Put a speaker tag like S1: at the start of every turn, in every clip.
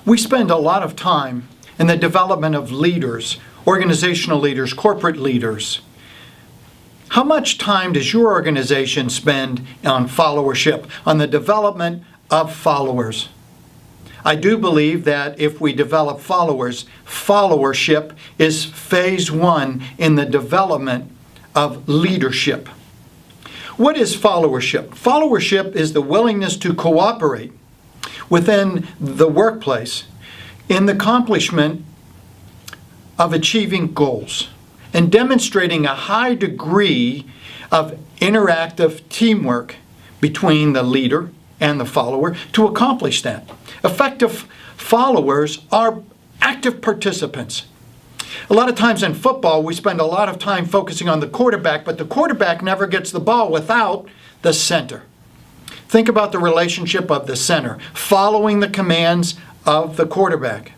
S1: We spend a lot of time in the development of leaders, organizational leaders, corporate leaders. How much time does your organization spend on followership, on the development of followers? I do believe that if we develop followers, followership is phase one in the development of leadership. What is followership? Followership is the willingness to cooperate within the workplace in the accomplishment of achieving goals and demonstrating a high degree of interactive teamwork between the leader and the follower to accomplish that. Effective followers are active participants. A lot of times in football, we spend a lot of time focusing on the quarterback, but the quarterback never gets the ball without the center. Think about the relationship of the center, following the commands of the quarterback.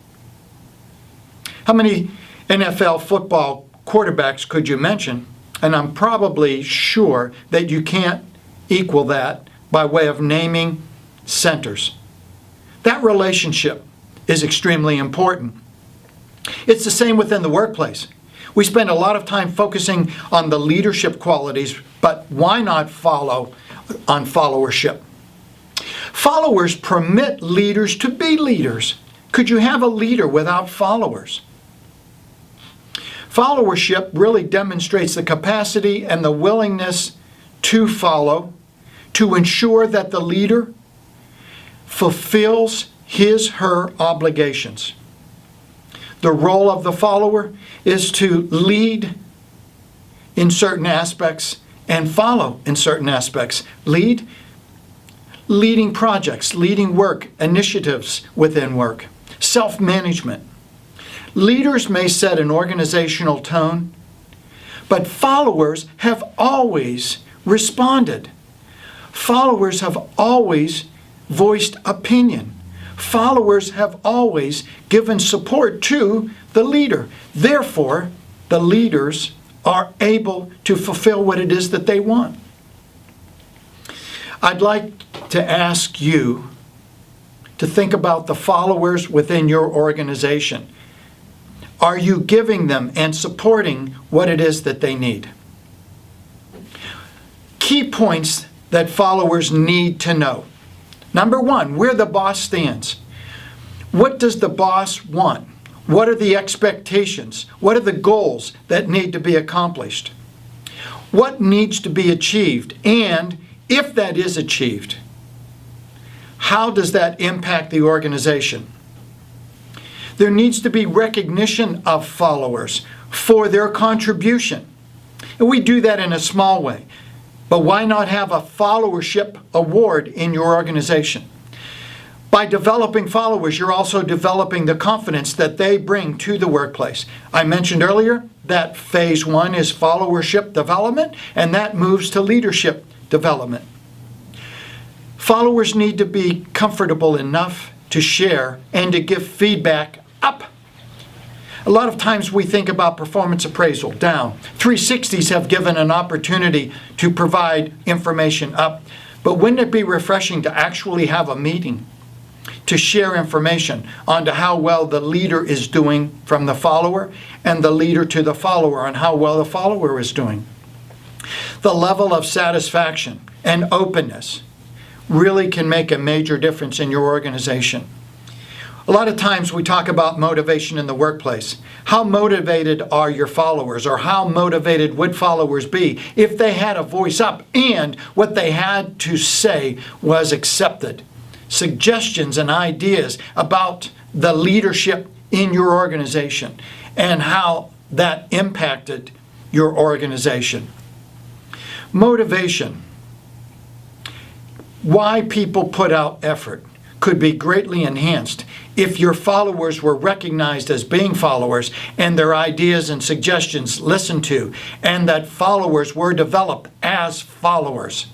S1: How many NFL football quarterbacks could you mention? And I'm probably sure that you can't equal that by way of naming centers. That relationship is extremely important. It's the same within the workplace. We spend a lot of time focusing on the leadership qualities, but why not follow on followership? Followers permit leaders to be leaders. Could you have a leader without followers? Followership really demonstrates the capacity and the willingness to follow, to ensure that the leader fulfills his/her obligations. The role of the follower is to lead in certain aspects and follow in certain aspects. Leading projects, leading work, initiatives within work, self-management. Leaders may set an organizational tone, but followers have always responded. Followers have always voiced opinion. Followers have always given support to the leader. Therefore, the leaders are able to fulfill what it is that they want. I'd like to ask you to think about the followers within your organization. Are you giving them and supporting what it is that they need? Key points that followers need to know. Number one, where the boss stands. What does the boss want? What are the expectations? What are the goals that need to be accomplished? What needs to be achieved? And if that is achieved, how does that impact the organization? There needs to be recognition of followers for their contribution. And we do that in a small way. But why not have a followership award in your organization? By developing followers, you're also developing the confidence that they bring to the workplace. I mentioned earlier that phase one is followership development, and that moves to leadership development. Followers need to be comfortable enough to share and to give feedback up. A lot of times we think about performance appraisal, down. 360s have given an opportunity to provide information up. But wouldn't it be refreshing to actually have a meeting to share information on to how well the leader is doing from the follower and the leader to the follower on how well the follower is doing? The level of satisfaction and openness really can make a major difference in your organization. A lot of times we talk about motivation in the workplace. How motivated are your followers, or how motivated would followers be if they had a voice up and what they had to say was accepted? Suggestions and ideas about the leadership in your organization and how that impacted your organization. Motivation. Why people put out effort could be greatly enhanced if your followers were recognized as being followers and their ideas and suggestions listened to, and that followers were developed as followers.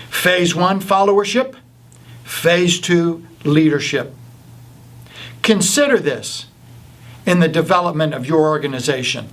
S1: Phase one, followership. Phase two, leadership. Consider this in the development of your organization.